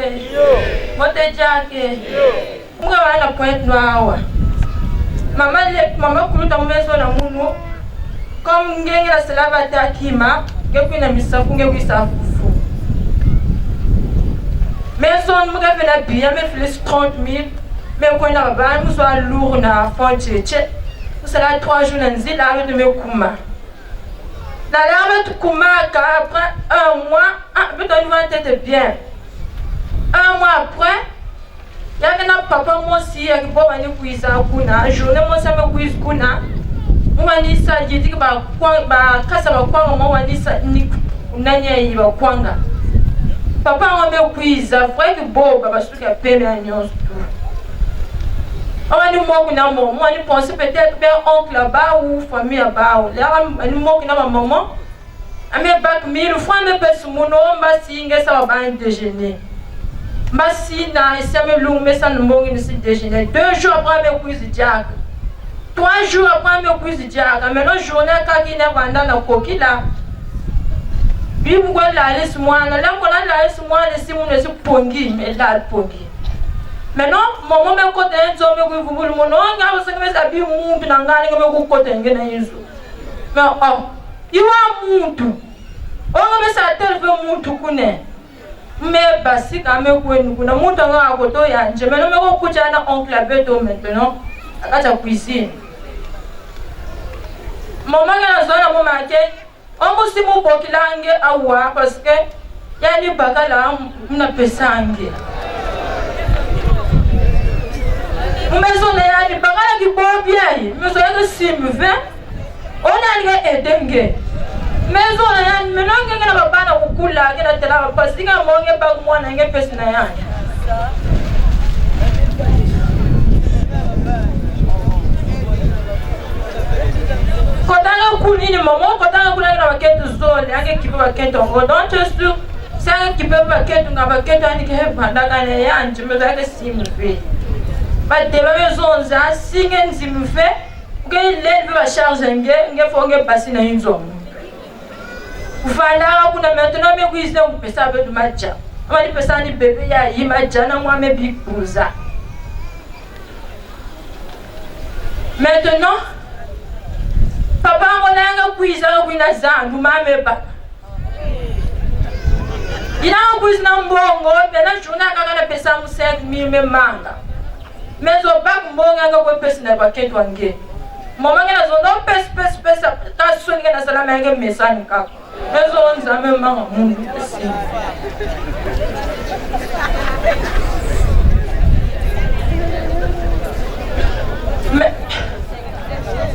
Jacques. Mote Jacques. Munga wana point noir. Maman kuluta maison na munu. Comme ngenge la selava ta kima, ngekuna misafu ngekisa fufu. Maison munga vena bien me flis 30 000. Mais quand on a besoin, nous sommes lourds na foncheche. Nous sommes 3 jours dans zile avec de mes kuma. La larme de kuma après 1 mois, peut-être une tête bien. 1 mois après, il y a un papa moi aussi qui peut venir cuisiner kuna. Journée moi ça me cuisine kuna. Moi ni ça dit que ba kasa ba kwanga moi ni ça ni nanya iba kwanga. Papa on me cuisine, vrai que bon baba suka peme anyons tout. On nous moque na maman, on nous pense peut-être bien oncle là-bas ou famille là-bas. Là on nous moque na maman. Ame bac 1000 fois me pèse mon nom, basi inge ça va déjeuner. Basi na essa me long mais ça nous moque ni déjeuner. 2 jours après me cuisine Jack. 3 jours après me cuisine Jack. Maintenant journée quand il est pendant na coquille là. Puis pourquoi la laisse moi, là on a la laisse moi laisser mon laisser pongi, mais là pongi. Maintenant, maman me côté un zombie qui vous voulez mon nom, on va se mettre monde dans la gagne me côté un gagne. Mais oh, il va monde. On va mettre ça tel fait monde connaît. Mais basique à me connaître, kuna monde dans la côté ya. Je maintenant me côté na oncle Beto maintenant. À la cuisine. Maman na zona mo marqué. On va se mo bokilange awa parce que ya ni bakala mna pesange. Maison na yani bagala ki bobiai maison ya simve ona ni edenge maison na yani menonge ngena babana kukula ngena tela pasika monge bag mwana nge pesi na yani kotanga kunini mama kotanga kuna ngena baketu zone yake kipo baketu donc sûr ça kipo baketu ngabaketu ani ke banda ne yani maison ya simve. Ba deba maison za singen zimufe que lève va charger nge fonge basi na inzo ufana kuna maintenant me kuisina kupesa betu macha amali pesa ni bebe ya imaja na moi me bikuza maintenant papa ngolanga kuisa kuina zangu mame ba ina kuisina mbongo bena juna kaka na pesa mu 5000 me manga mais au bac mbonga ngako pesa na baketu wange mama ngena zo no pesa ta songe na sala menge mesani kako mais on zame manga mundu pesi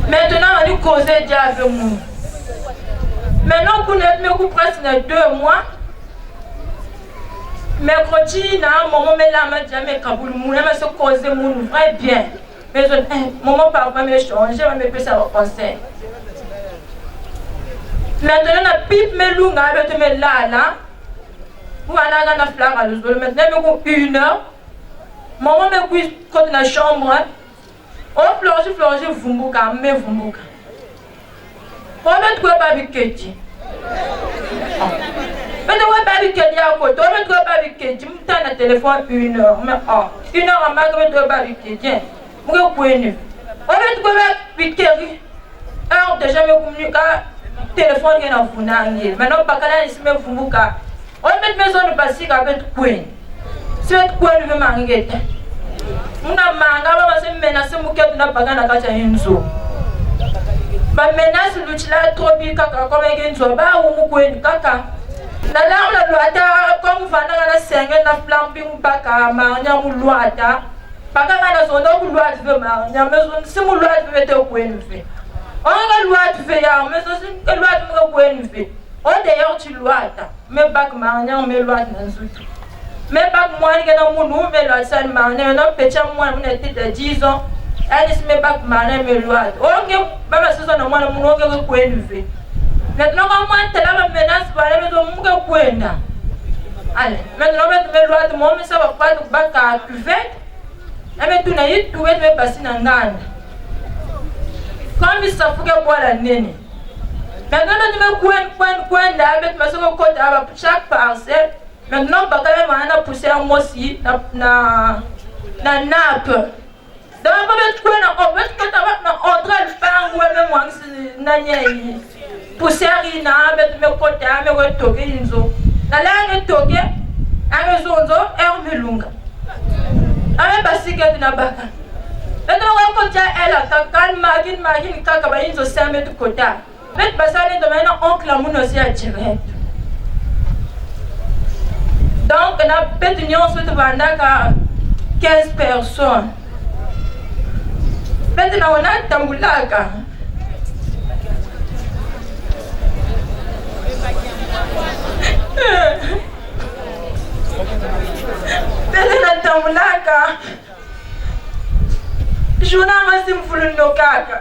maintenant on dit causer déjà avec nous maintenant qu'on est me presque 2 mois. Mercredi, maman me l'a dit jamais Kaboul, mon aime se causer mon vrai bien. Mais maman papa me changer, me peut ça au conseil. Maintenant la pipe me lunga avec me là. Pour aller dans la flamme à l'eau. Maintenant me 1 heure. Maman me couche dans la chambre. On plonge vumbuka, me vumbuka. On me trouve pas avec Ketty. Mais on va barriquer à côté, on va barriquer, tu me donnes le téléphone 1 heure, mais 1 heure à ma gueule de barriquer, tiens, on va couper. On va barriquer, heure déjà me communiquer, téléphone qui est en fournage, maintenant pas qu'à la semaine fumbuka, on met maison de basique avec coin, c'est quoi le manguette. On a manga, on va se menacer, mon cœur n'a pas gagné à une zone. Ma menace, l'outil-là, trop big, comme un gain, bah, ou mon coin, caca. La loi comme Fana la senge na flamping baka marnya muluata baka na zono muluata ve marnya mezo si muluata ve te kwenve onga luata ve ya mezo si luata mga kwenve o de yo ti luata me bak marnya me luata na nzutu me bak mwani na munu me luata san marnya na pecha mwani na tete 10 ans ali si me bak marnya me luata onge baba sizo na mwana munu onge kwenve. Maintenant, comment tu as menace pour aller dans mon coin? Allez, maintenant, on va te voir, mais ça va pas te battre à cuvette. Mais tu n'as eu tout de passer dans l'âne. Comme il s'en fout que boire la nene. Maintenant, tu me coin avec ma seconde côte à chaque parcelle. Maintenant, bakala wana poussé en aussi na nappe. Donc on va trouver on va entrer le pango même moi na nyai. Poussé rina bet me kota me retoke inzo. Na la retoke a zonzo melunga. Ame basike na baka. Maintenant on va continuer elle ta calme magine kaka ba inzo 5 mètres kota. Bet basane de maintenant oncle amuno aussi à direct. Donc, on a fait une union sur 15 personnes. Maintenant, on a Tamboulaka. Maintenant, Tamboulaka. Je n'ai pas si vous voulez nous caca.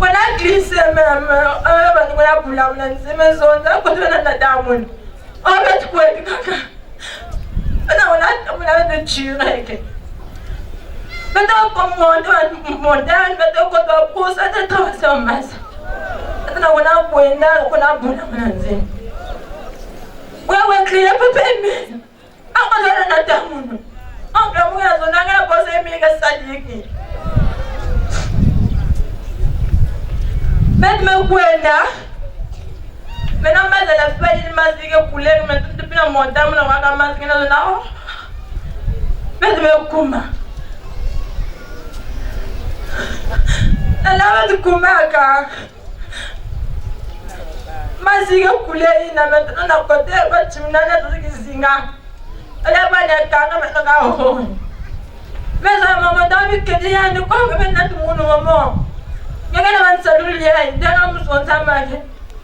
On a glissé même, on a boulé, on a dit, mais on a continué à dame. On a tout fait, caca. On a de tuer. Maintenant, comme on a maintenant, quand on pose, ça te traverse en masse. Maintenant, on a boulé, on a boulé, on a dit. Oui, on a crié, papa, mais. On a dame. On a posé, mais il maintenant, la feuille, il m'a dit que couler, maintenant, depuis la montagne, on a ramassé dans le nord. Maintenant, comment? Elle a dit comment, car. Ma ziga couler, il a maintenant, on a côté, on a dit, on a dit, zinga. Elle a pas de carnet, maintenant, mais à un moment donné, il y a un peu de moment. Il y a un salut, il y a un peu de temps.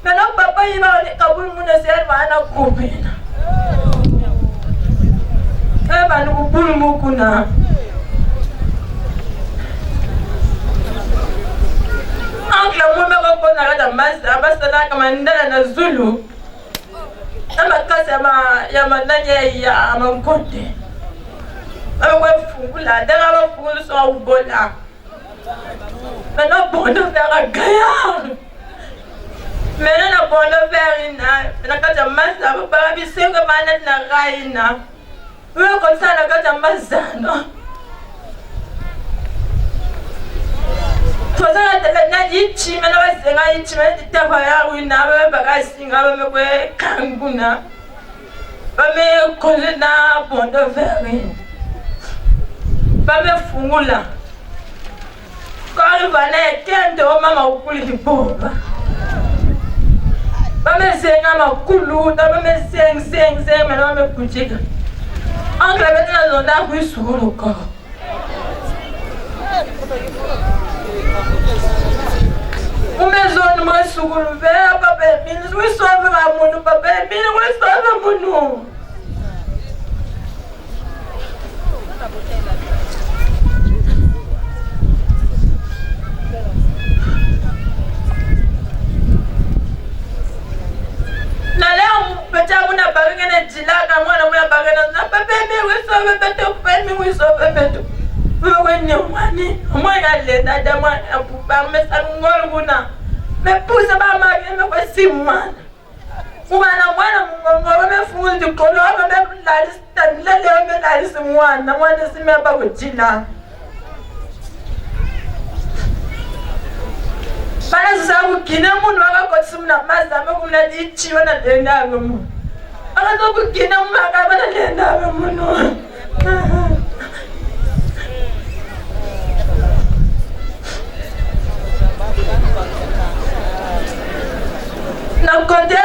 Maintenant, papa, il va aller à Kaboul, mon essai, va aller à Kobe. Il va nous bouler beaucoup. Oncle, moi, je vais à Massa, comme un Zulu. Dans ma classe, il y a ma nana, il y a mon côté. Je vais fou là, derrière le fou, sur un bol là. Maintenant, bon de faire un gaillard. Maintenant, bon de faire une. Maintenant, quand tu masses, ça va pas bien, c'est que manette na raina. Oui, comme ça, quand tu masses, non. Faut ça, la yichi, maintenant, c'est un yichi, mais tu t'as pas eu une ave, bagassing, ave, mais kanguna. Mais, colena, bon de faire une. Pas me fou là. Quand il va naître, quand tu vas m'avoir du pauvre. Pas me zenga ma koulou, pas me zeng, mais non me coucher. En clave dans le nord, oui, sur le corps. Ou maison, moi, sur le verre, papa, mille, oui, sauve à mon papa, mille, oui, sauve à mon nom. Mais pour ça, je vais me faire moi. Vous m'avez me fou du color, même la liste, moi, je ne sais pas où tu là. Para sababu kina munhu vakakotsimuna mazama kumuna dichiwa na denda munhu. Akatoku kina munhu akabata denda munhu. Na kote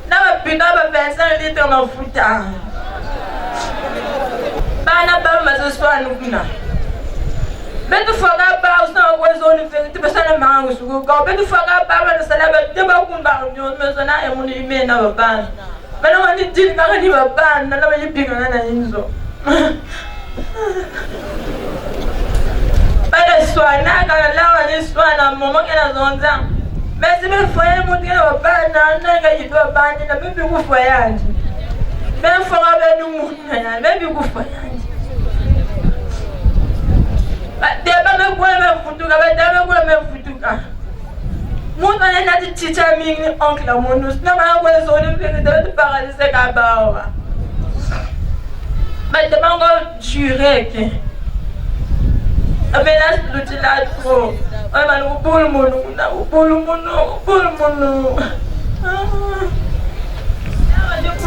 na bapika ba 25 litres mafuta. Bana ba mazoswa nukuna. Betu faga ba usna wezo ni fe tipe sana mangu suku ka betu faga ba na sala ba te ba kumba nyo me sana ya muni me na baba bana wani jini ka ni baba na na yi pinga na inzo bana swana ka lawa ni swana momo kana zonza mesi me foya muti na baba na ga yi baba ni na bibi ku foya ndi me faga ba nu mu na bibi ku foya ndi Deba me futuka. Mon on a dit chicha mi oncle mon nous na ma ko so de paralyser ka ba. Mais de mango juré que apenas luti la trop. Ai mano o bolo mono, o bolo mono.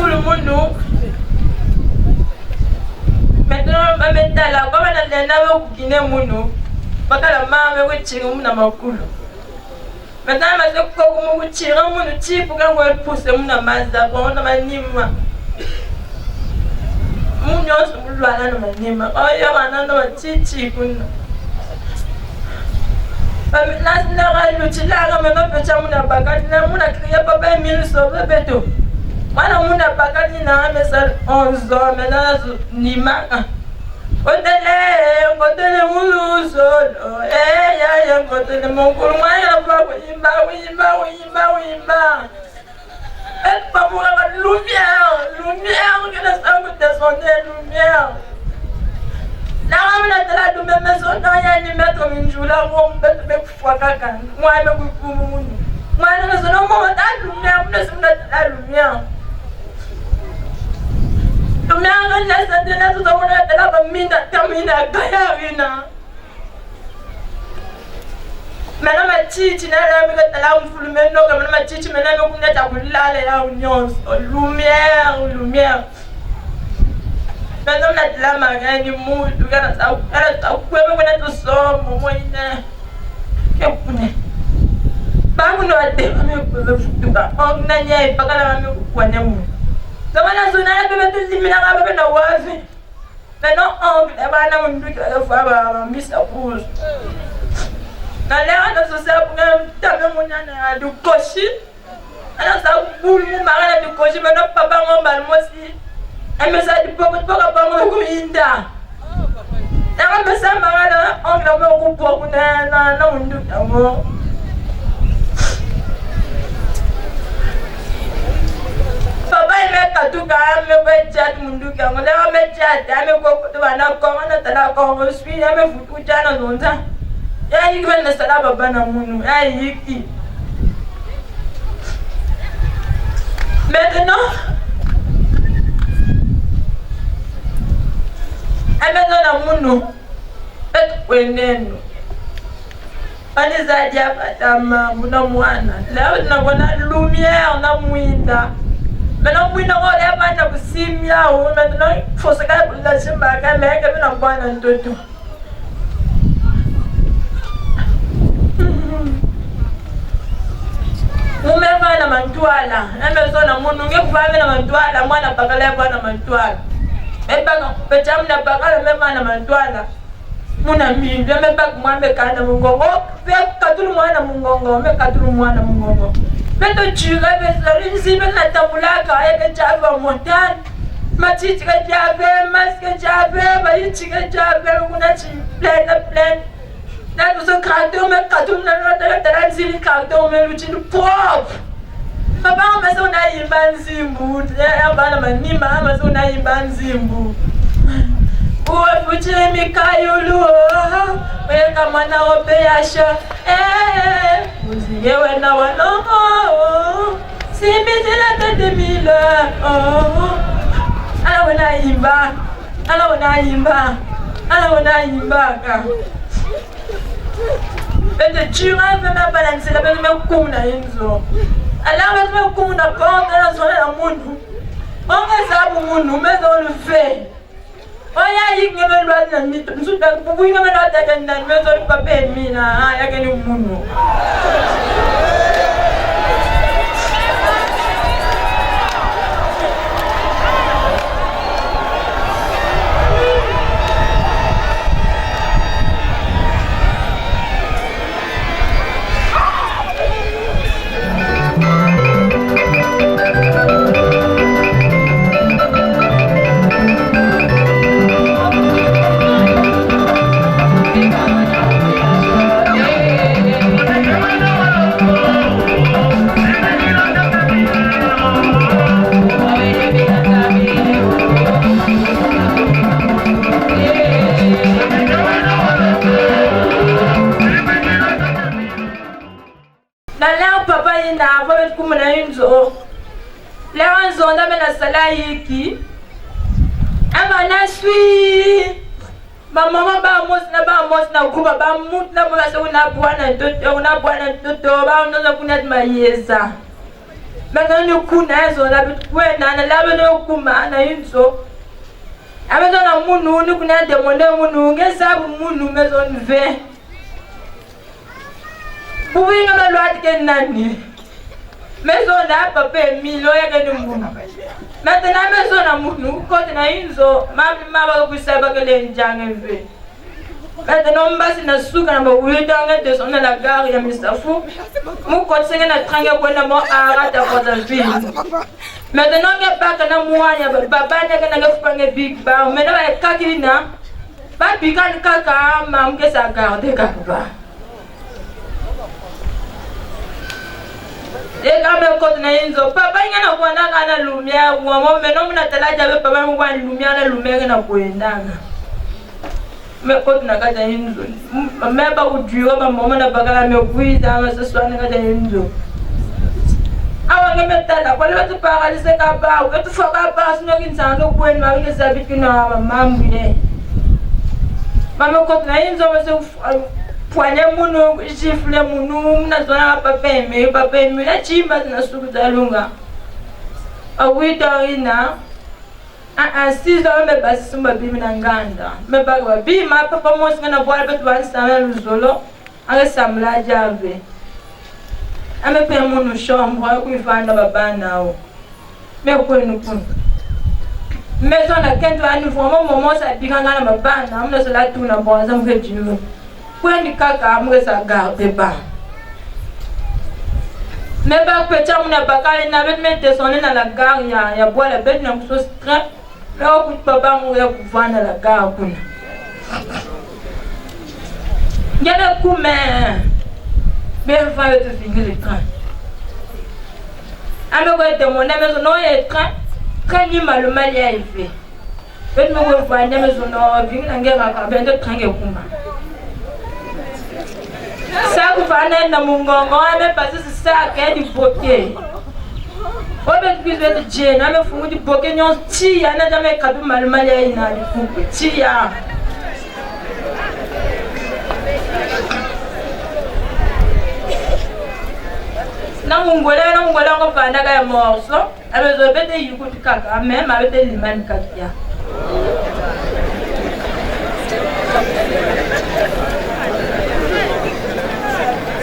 Le mono. Maintenant, ma métala, comme on a un guiné mono, parce que la maman veut tirer mon amakulu. Maintenant, ma soeur, comme on tire mon outil pour qu'on pousse mon amazda, on a ma nima. Mon yos, mon loana, ma nima. Oh, il y a un an, titi, là, l'outil là, maintenant, petit mon abacat, mon a crié papa 1000 sauves, béto. Mana muna pakati na mesal 11 ans maintenant nima Otele mulu solo ya kotele mongulu maya pa wimba et pas pour la lumière que la sang descendait lumière la ramena de la dume maison dans ya ni mettre une joula rombe me fwakaka moi me kumu moi na maison no mo ta lumière me sur la lumière. Lumière la santena tout on a de la famille termina gayarina. Maintenant ma titi na la mi ka la mfulu meno ka ma titi mena me kunna ta kulala ya union lumière. Maintenant la la magani mu tu kana sa ala ta kwebe kuna to so mo ina. Ke kune. Ba kuno ate me ko futuka. On na nyai pakala me ko kwane mu. Zamana zona bebe tulimina ka bebe na wazi. Maintenant on va na mundu ka fa ba misa puz. Na leo na sasa kuna tabe munyana du koshi. Ana sa bulu mu mara du koshi maintenant papa ngomba mosi. Amesa di poko ba mo ko inda. Na mesa mara on la mo ko poko na mundu amo. Papa me katuka me ko chat mundu ka mo la me chat ame ko to bana ko na tala ko mo swi ame futu jana nonza ya yi ben na sala baba na munu ya yi ki maintenant ame na munu et weneno ani za dia patama muna mwana la na bona lumière na mwinda. Maintenant, oui, non, on est pas dans le simia. Maintenant, il faut se faire la simba. Quand même, on a pas dans le tout. On met pas dans ma toile. La maison, on nous met pas dans ma toile. Moi, on n'a pas pas dans ma toile. Mais pas quand petit homme n'a pas même dans ma toile. Mon ami, je ne pas moi, mais quand mon gongo, fait tout le monde dans mon gongo, mais quand tout le monde dans mon gongo. Mais tu rêves, ici, mais la taboula, quand elle est à la montagne, ma petite diable, masque diable, ma petite diable, on a plein. Là, nous sommes craqués, mais quand on a la zine craquée, on met l'outil propre. Papa, on a une banzimbu, on a une banzimbu. Uwe mikayulu weka mwana opeyasha muzigewe na wanongo simbizila tedemile ala wana imba ka bende chira vema balansi la bende mekumna inzo ala bende mekumna ponta na zona ya mundu onge sabu mundu mezo lufe. Oya yik ngeme lwa na nito nsuta bubu ngeme lwa ta na mezo pape mina ya keni munu. la yiki amana sui mama ba mos na kuba ba mut na ba se una bwana toto ba unaza kuna mayeza mena ni kuna ezo na bitwena na laba no kuma na yinzo abezo na munu ni kuna demone munu ngesabu munu mezo nve buwinga ba lwati ke nani mezo na papa milo ya ke munu maintenant mezo na munu ko na yinzo mama kusaba ke le njange mve maintenant mbasi na suka na bawita nga de sona la gare ya misafu mu ko tsenga na trange ko na mo arata ko za ville maintenant nga baka na muanya baba na kana nga fupange big ba mena ba kakina ba bikan kaka mam ke sa garde ka ba e ka me ko na yinzo papa nga na ko na kana lumia mo meno muna talaja be papa mu kwa lumia na lumia na kuendanga me ko na kaja yinzo me ba ujiwa ba mama na bagala me kuida ma seswana kaja yinzo awa nge metala kwa leo tu paralise ka ba u tu foka ba sino kinzanga kweni ma nge sabiti na mambu ye mama ko na yinzo ma se pwanye munu jifle munu na zona papa me na chimba na suku za lunga awita ina sizo me basi sumba bibi na nganda me bagwa bi ma papa mosi ngana bwala betu bansana luzolo anga samla jave ame pe munu chambre ku ifanda baba nao me kwenu kun me zona kento ani vraiment moment sa bikanga na baba na mna sala tu na bonza mwe jinu kweni kaka mwe sa garde ba me ba kwecha muna bakale na bet me descendre na la gare ya bwala bet na mso strap là où papa m'a couvert dans la gare kuna yana kuma mais va te finir le train ame ko te mon maison no e train ni maluma li arrivé bet me ko va na maison no vinga ngera ka ben de train ke kuma ça ku va na mungongo ame passer ça ka di beauté obe kizwe de jena me fungu di boke nyon ti ya na jame kadu malmali ya ina di fungu ti ya na mungola ko panda ka morso abe zo bete yuku kaka me ma bete limani kakia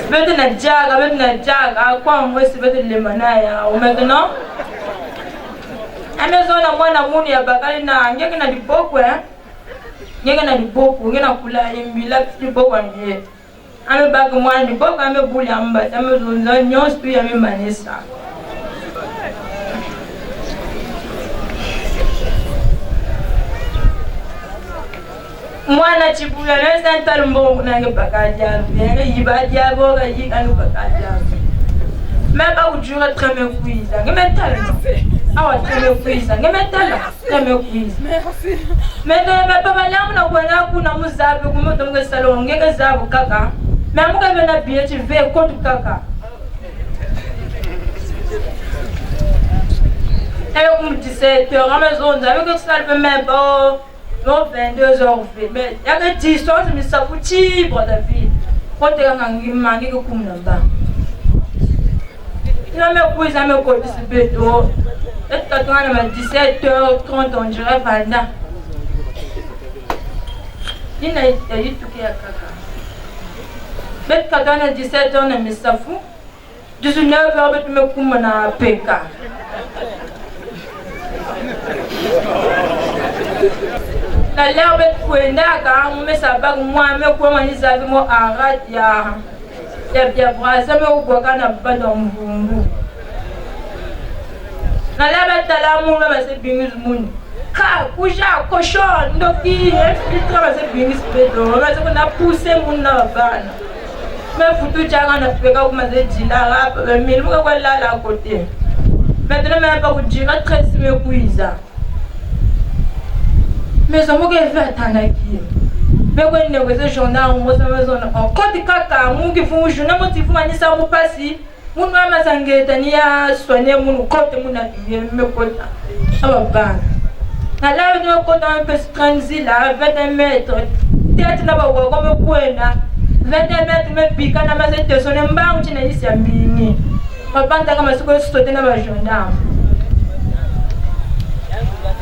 bete na jaga kwa mwesi bete limana ya maintenant amezona mwana muni ya bakali na ngeke na diboko ngeke na kula imbila diboko nje ame baga mwana diboko ame buli amba amezona nyos tu ya me manesa mwana chibula na santal mbongo na nge bakaja nge yibadia boga yikanga bakaja meba ujura treme kuiza nge mentala awa treme kuiza nge mentala treme kuiza mena baba lamu na kwana kuna muzabe kumoto nge salon nge zabu kaka memuka mena bieti ve kotu kaka ayo kum 17h à maison avec que ça le même bon 22h mais il y a que 10 ans mais ça vous tire David quand tu as mangi que comme là-bas non mais pour ça me côté ce béto et quand on a 17h30 on dirait Vanda il n'a eu tout qui a kaka mais quand on a 17h on a mis ça fou 19h tu me comme na PK la l'herbe kwenda ka mu mesa bag moi me ko mani zabi mo arat ya braza me ugoka na bado mbumbu na l'herbe tala mu me se bingus mun ka kuja cochon ndoki filtre me se bingus pedo me se na pousser mun na bana me futu janga na peka ko ma se dila rap me mu ko la côté maintenant me pas ko dira très me kuiza mais ça m'a fait attendre qui mais quand on négocier journal on va maison en compte kaka mu qui font journal mo ti fuma ni sa mo passi mu no ma sangeta ni ya soigner mu compte mu na me kota Ababa. Na la nous côté un peu transi là 21 mètres. Tête na ba comme kwena. 21 mètres me pika na mazete sonne mbangu tina isi ya mbini. Papa ntaka masuko sote na ba gendarme.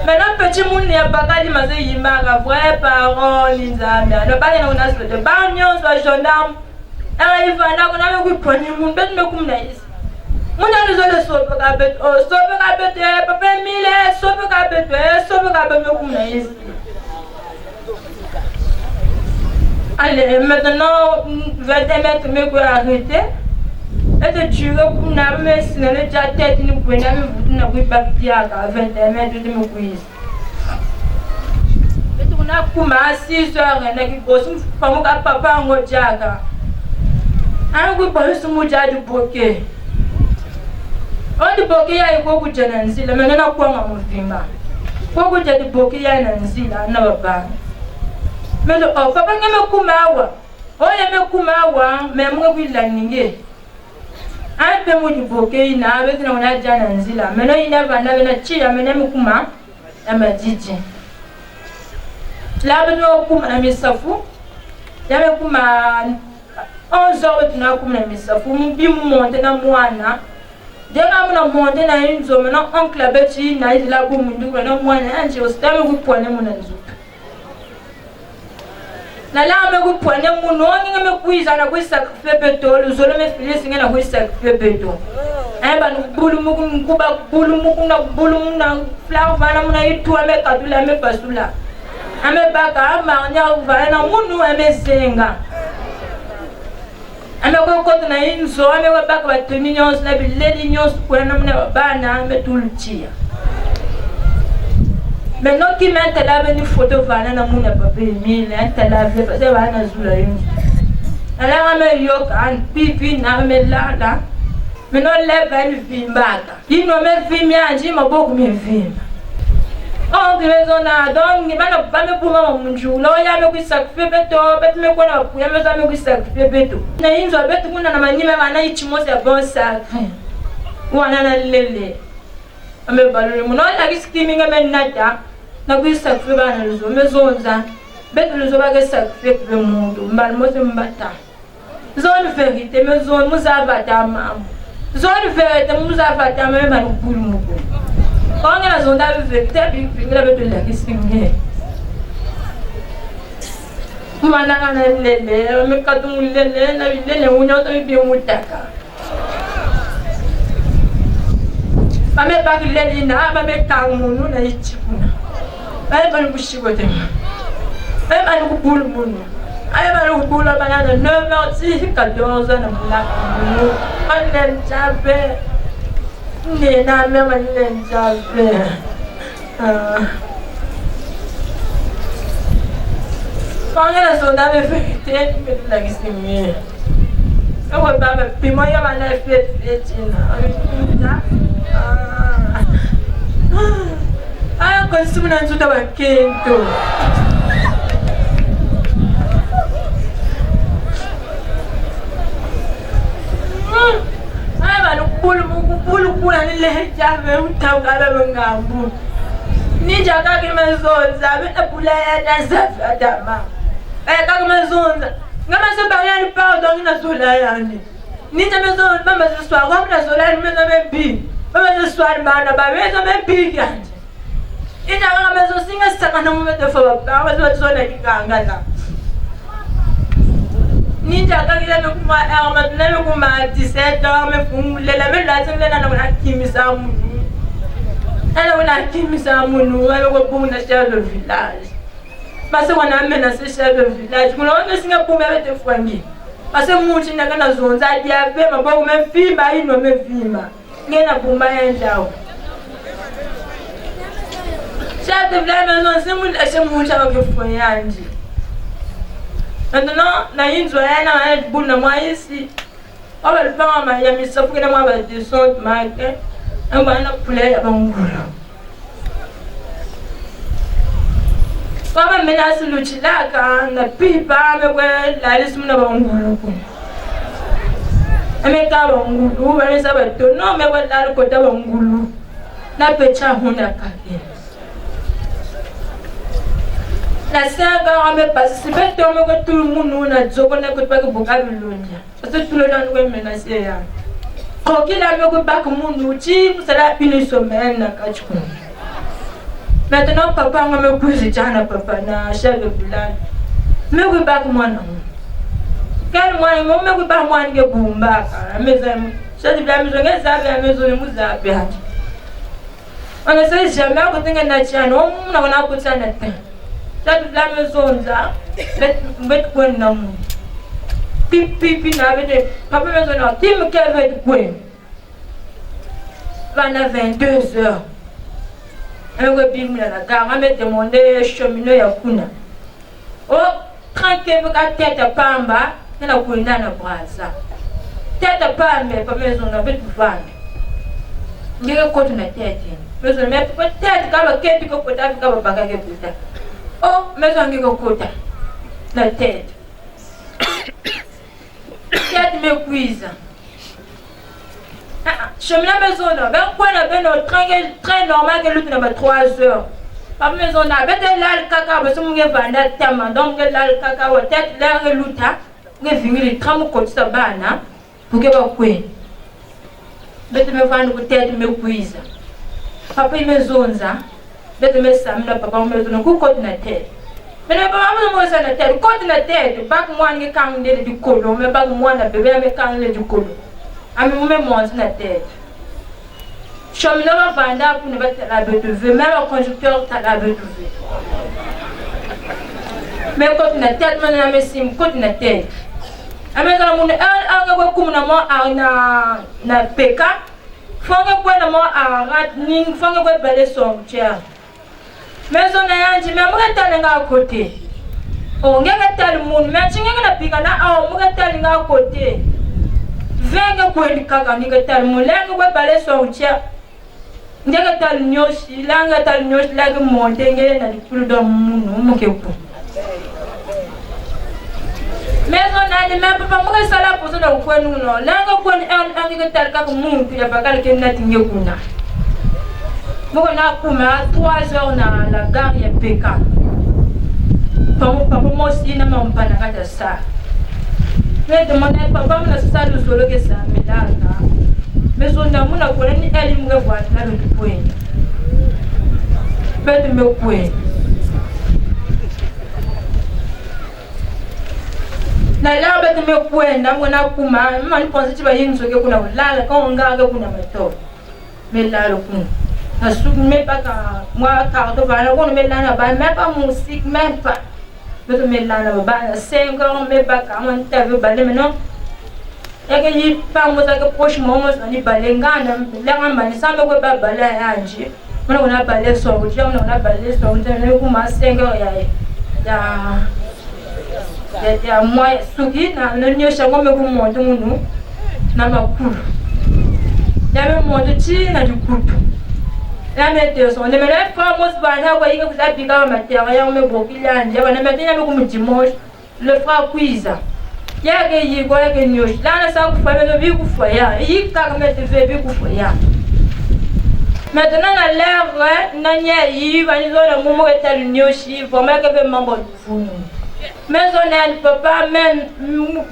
Maintenant petit monde ya bakali maze yimaka vrai parole nzambe. No bale na una sote ba nyonso ba gendarme. Ala ivana kuna me kuiponi mundu betu me kumna isi. Muna nizole sope kabet, sope kabet, papa mille, sope kabet me kumna isi. Allez, maintenant, 20 mètres me quoi arrêter. Et tu veux qu'on a mis si on est déjà tête, nous pouvons n'a pas partir à 20 mètres de me courir. Et on a comme à 6 heures, on a qui bosse, pas mon papa en Godiaga. Un coup pour ce mouja du bouquet. On dit bouquet à beaucoup de gens, la maintenant quoi mon film. Beaucoup de bouquet à Nancy, là, n'a pas. Mais le papa me kumawa. Oh ya me kumawa, mais moi oui la ninge. Un peu mon bouquet na avec na on a déjà Nanzila. Maintenant il n'a pas na chi ya mena me kuma. Ya ma diji. Là ben no kuma na misafu. Ya me kuma 11 heures tuna kuma na misafu. Mu bi mu monte na mwana. Denga mu na monte na inzo maintenant oncle abeti na ila bu mundu na mwana anje ostame ku pone mu na nzu. Na la me ku pone mu no ngi me kuiza na ku sacrifice beto zolo me filisi ngi na ku sacrifice beto. Ba no bulu mu ku ba bulu mu na bulu mu na flower vana mu na itu me kadula me pasula. Ame baka ma nya vana na mu no ame senga. Ame ko ko na inzo ame wa baka ba tunions na bileli nyos ku na mu na bana ame tulchia. Maintenant qui m'a lavé une photo vana na muna papier mille ta lavé parce que vana zula une. Alors me yok an pipi na me lala. Maintenant lève une vimbata. Il no me vimi anji maboku me vim. Oh raison na donc ni bana pas me pour munju. Lo ya me ku sacrifice beto, bet me ko na ku ya me za me ku sacrifice beto. Na inzo beto kuna na manyime bana ichimosi ya bon sacré. Wana na lele. Ame balule muno la kiskimi ngame nata. Na ku sacrifice bana luzo mezonza beto luzo ba sacrifice be mundo mbali mose mbata zone vérité mezon muzavata mamu zone vérité muzavata meme ba nkulu muko konga na zonda vérité bi ngila beto la kisinge mwana kana lele me katu lele na lele unyo to bi mutaka mame ba lele na mame kamunu na ichikuna ay ban bushigote ay ban ku bulu munu ay ban ku bulu banana 9h 14 na mula munu manen jabe ni na me manen jabe quand la sonda me fait me la gisimi ko ba ba pimo ya bana fait tina ay consumo na nzuta ba kento ay ba no pulu kula ni le jave utanga ba ngambu ni jaga ke mezonza be pula ya daza dama ay ka mezonza ngama se ba ya ni pardon na sola yani ni ta mezonza mama se swa kwa na sola ni meza me bi mama se swa bana ba meza me bi yani ina kama mezo singa saka na mumete fa ba ba zo na kikanga la ninja kakile me kuma arma tuna me kuma 17 ans me fumule la me la tsemle na na kimisa munu ala na kimisa munu ala ko buna chef de village parce qu'on a mené ce chef de village kuna on singa kuma bete fwangi parce que muti na kana zonza dia be mabo me fimba ino me fimba ngena kuma yanjao chef de village non c'est mun ache mucha ko fwangi. Maintenant, na inzo yana na buna mwa ici. On va le faire en Miami, ça pour que moi va descendre marquer. On va na poulet ya bangula. Kama menace luchilaka na pipa me we la lismu na bangulu ko. Ame ka bangulu, wale sa ba to no me we la ko ta bangulu. na pecha huna kake na sanga me participer to me ko tout le monde na joko na ko pa ko bokabilonya parce que tout le monde ko menacer ya ko kila me ko ba ko mundu chi musala une semaine na kachukun maintenant papa me kuzi jana papa na chef de village me ko ba ko mwana quel moyen me ko ba mwana ke bumba ka mes amis chef de village me ngeza ba mezo mu za ba on ne sait jamais ko tenga na chano na wana ko tsana te chef de village me zonza bet ko na mu pipi na bete papa me zo na tim ke bet ko Pendant 22 heures. Un rebim la gare m'a demandé cheminot ya kuna. Oh, tranquille avec la tête pas en bas, et la kuna na brasa. Tête pas mais pas maison na bet vendre. Ngira ko na tête. Maison mais peut-être ka ba kepi ko pota ka ba baka ke pota. Oh, maison ngira ko ta. La tête. Tête me cuise. Je me la maison là, ben quoi la ben au train normal que l'autre n'a 3 heures. Pas maison là, ben de là le caca, parce que mon gars va dans tellement donc là le caca ou tête là le l'autre, on vient les trams côté ça bana pour que va quoi. Ben me va nous tête me cuise. Papa maison ça, ben me sam là papa maison ko côté na tête. Mais le papa me ça na tête, côté na tête, pas moi ni quand du colo, mais pas moi na bébé me quand du colo. A me monte la tête. Cheminot va vendre pour ne pas la BTV, même le conducteur t'a la BTV. Mais quand la tête, maintenant, mais si quand la tête. A me quand on a comme na PK, faut que quoi na mo a ning, faut que quoi balayer son tiers. Mais on a dit mais moi t'as l'un à côté. On gagne tel monde, mais tu gagne la pika na ah moi t'as l'un à côté. Venga kweli kaka nikatal mulenga kwa bale sontia ndega tal nyoshi langa tal nyoshi lagi montenge na dikulu do munu mukepu mezo nani me papa muga sala poso na kwenu no langa kwenu an tal kaka muntu ya bakal ken na tinge kuna mugo na kuma 3 heures na la gare ya Peka papa mo si na mampana kata sa. Mais demandez papa me la salle de solo que ça me là mais on a mon akona ni elle me voit là le point peut me point na la bête me point na mona kuma man pense tu vas yinzo ke kuna lala quand on garde kuna meto mais là le kun na sou me pas ka moi cardo va na on me là na ba même pas musique même pas. Mais me là na 5 ans me ba ka man tave balé maintenant et que y pas mo ça que proche moment on y balé ngana la ngamba ni sambe ko ba balé anje on a balé so on a balé so on ne ko ma 5 ans ya moi suki na nyo shango me ko mo ndunu na makulu ya me mo ti na dikutu la météo on est même pas moi bana kwa yika kuzabika matériel me bokila nje bana metenya me kumdimanche le frère cuisa yake yiko yake nyoshi la na sa kufa me bi kufa ya yika ka me tv bi kufa ya maintenant na l'air na nya yi bani zona mumo etal nyoshi vraiment que be mambo funu mais on est papa même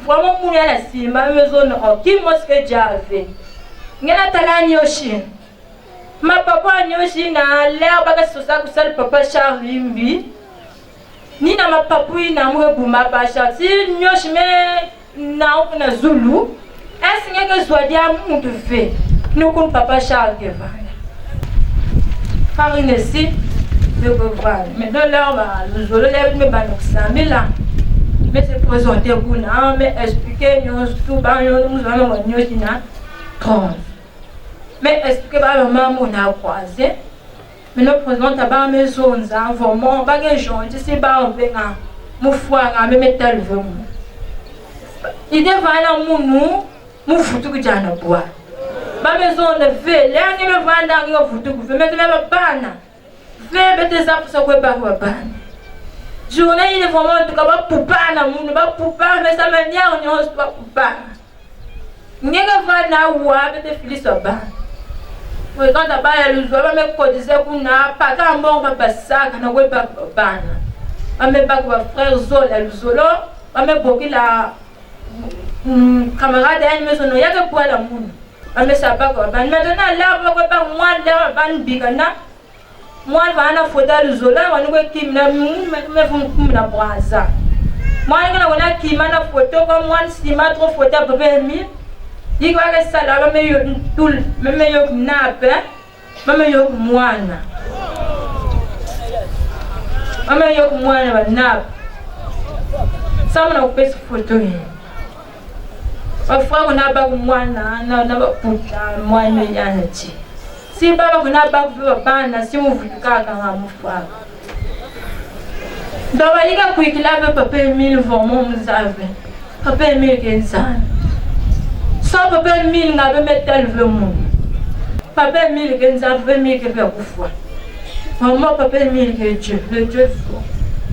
vraiment mourir la simba mais on qui mosque jave ngena tala nyoshi. Ma papa nyoshi na l'air baka sosa kusal papa Charlimbi ni na ma papu na mwe buma ba Charles si nyoshi me na Zulu est-ce que zodia muntu fe nous comme papa Charles que va farine si me voir mais dans l'air ba Zulu l'air me ba mais là mais c'est présenter pour na mais expliquer nous tout ba nous allons nyoshi na trans. Mais est-ce que maman on a croisé? Mais nous prenons tabac maison, vraiment, bagage jaune, je sais pas, on vient, mon foie, à me mettre le vent. Il devait aller mon foutu que j'ai à boire. Ma maison de fait, l'air qui me vend dans le foutu que je mets le ban. Fais des arbres sur le bas ou ban. Journée, il est vraiment tout comme pour pas, on va pour pas, mais ça m'a dit, on n'y pas pour pas. N'y a pas de wa, mais des filles sur ban. Oui, quand tu as le joie, je me cotisais pour n'a pas quand bon papa ça, quand on pas ban. Je me pas frère Zola, le Zolo, je me beaucoup la camarade elle me sonne, il y a que pour la moune. Je me sais pas quoi. Maintenant là, je pas moi là, ban bigana. Moi, je vais photo le Zola, je vais qui me font la brasa. Moi, je vais qui m'a photo comme moi, si m'a trop photo pour 20 il va rester là, même tout, même nappe, même moine. Même moine, nappe. Ça, on a fait ce photo. Parfois, on a pas moine, on a pas putain, moine, il y a un petit. Si pas on a pas vu un si on veut qu'à mon frère. Donc, il y a qui lave papa 1000 vraiment, vous avez. Papa 1015 ans. Sans papa 1000 n'a pas mis tel le monde. Papa 1015 ans, 20 000 que faire pour foi. Vraiment, papa 1000 que Dieu, le Dieu fou,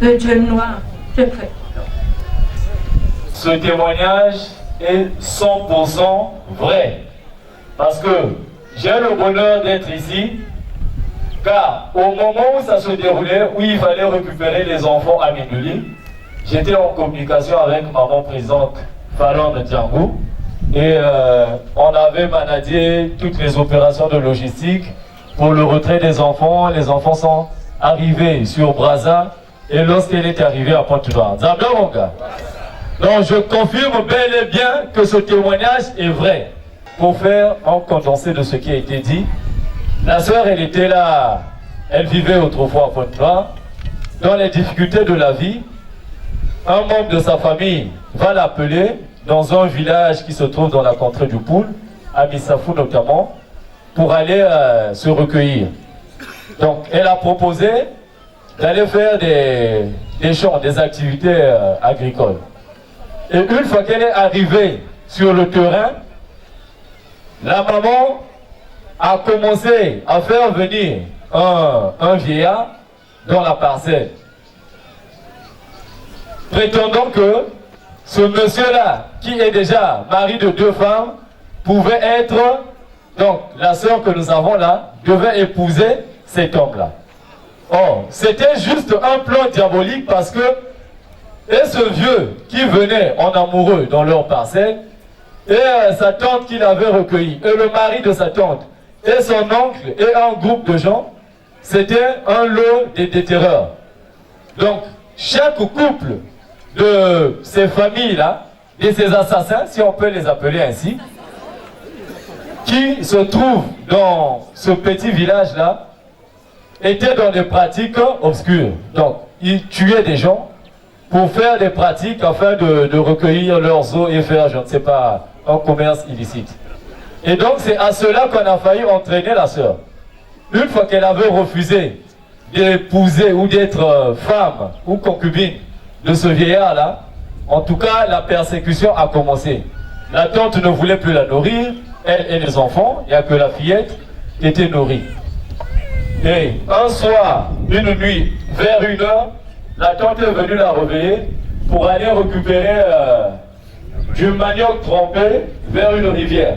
le Dieu noir, Dieu fait. Ce témoignage est 100% vrai. Parce que j'ai le bonheur d'être ici, car au moment où ça se déroulait, où il fallait récupérer les enfants à Minduli, j'étais en communication avec maman présidente Fallon de Tiangou et on avait managé toutes les opérations de logistique pour le retrait des enfants. Les enfants sont arrivés sur Brazza et lorsqu'elle est arrivée à Pointe-Noire. Donc je confirme bel et bien que ce témoignage est vrai. Pour faire un condensé de ce qui a été dit, la sœur, elle était là, elle vivait autrefois à Pointe-Noire. Dans les difficultés de la vie, un membre de sa famille va l'appeler dans un village qui se trouve dans la contrée du Poul, à Missafou notamment, pour aller se recueillir. Donc, elle a proposé d'aller faire des champs, des activités agricoles. Et une fois qu'elle est arrivée sur le terrain, la maman a commencé à faire venir un vieillard dans la parcelle, prétendant que ce monsieur-là, qui est déjà mari de 2 femmes, pouvait être, donc la sœur que nous avons là, devait épouser cet homme-là. Or, c'était juste un plan diabolique parce que, et ce vieux qui venait en amoureux dans leur parcelle, et sa tante qui l'avait recueilli, et le mari de sa tante, et son oncle, et un groupe de gens, c'était un lot de déterreurs. Donc, chaque couple de ces familles-là, de ces assassins, si on peut les appeler ainsi, qui se trouvent dans ce petit village-là, étaient dans des pratiques obscures. Donc, ils tuaient des gens pour faire des pratiques afin de recueillir leurs os et faire, je ne sais pas, un commerce illicite. Et donc c'est à cela qu'on a failli entraîner la sœur. Une fois qu'elle avait refusé d'épouser ou d'être femme ou concubine de ce vieillard-là, en tout cas la persécution a commencé. La tante ne voulait plus la nourrir, elle et les enfants, il n'y a que la fillette qui était nourrie. Et un soir, une nuit, vers 1h, la tante est venue la réveiller pour aller récupérer du manioc trempé vers une rivière.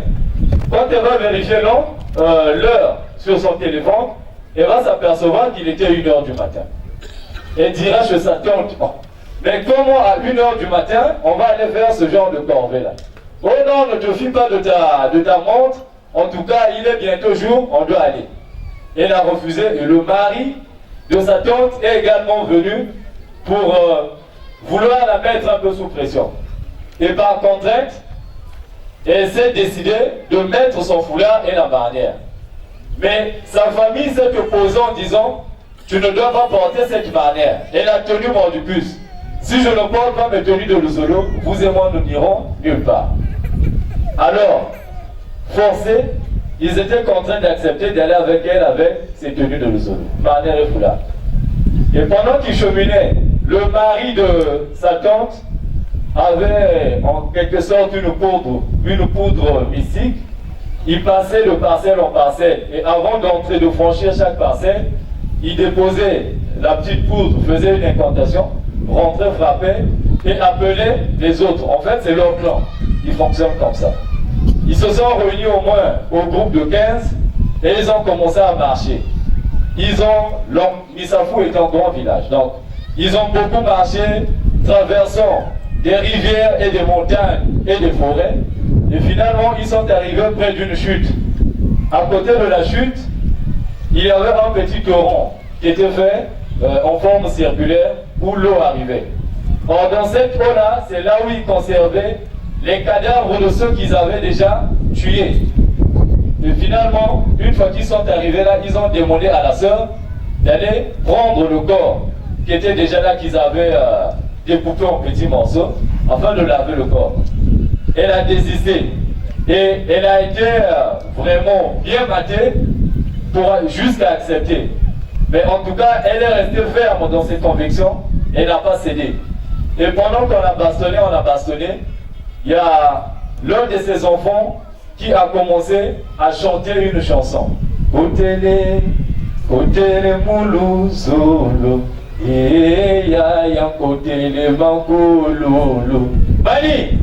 Quand elle va vérifier l'heure sur son téléphone, elle va s'apercevoir qu'il était 1h du matin. Elle dira chez sa tante, oh, mais comment à 1h du matin, on va aller faire ce genre de corvée-là? Oh non, ne te fie pas de ta montre, en tout cas, il est bientôt jour, on doit aller. Elle a refusé et le mari de sa tante est également venu pour vouloir la mettre un peu sous pression. Et par contrainte, elle s'est décidée de mettre son foulard et la bannière. Mais sa famille s'est opposée en disant, tu ne dois pas porter cette bannière. Elle a tenu mordicus. Si je ne porte pas mes tenues de Luzolo, vous et moi nous n'irons nulle part. Alors, forcés, ils étaient contraints d'accepter d'aller avec elle avec ses tenues de Luzolo, bannière et foulard. Et pendant qu'ils cheminaient, le mari de sa tante avait en quelque sorte une poudre mystique. Il passait de parcelle en parcelle et avant d'entrer, de franchir chaque parcelle, il déposait la petite poudre, faisait une incantation, rentrait, frappait et appelait les autres. En fait, c'est leur plan. Ils fonctionnent comme ça. Ils se sont réunis au moins au groupe de 15 et ils ont commencé à marcher. Missafou est un grand village, donc ils ont beaucoup marché, traversant des rivières et des montagnes et des forêts, et finalement ils sont arrivés près d'une chute. À côté de la chute, il y avait un petit torrent qui était fait en forme circulaire où l'eau arrivait. Or, dans cette eau-là, c'est là où ils conservaient les cadavres de ceux qu'ils avaient déjà tués. Et finalement, une fois qu'ils sont arrivés là, ils ont demandé à la sœur d'aller prendre le corps qui était déjà là, qu'ils avaient découpé en petits morceaux, afin de laver le corps. Elle a désisté. Et elle a été vraiment bien battue jusqu'à accepter. Mais en tout cas, elle est restée ferme dans ses convictions et n'a pas cédé. Et pendant qu'on a bastonné, il y a l'un de ses enfants qui a commencé à chanter une chanson. Kotele, kotele moulou solo, et ya ya kotele mankololo. Mani,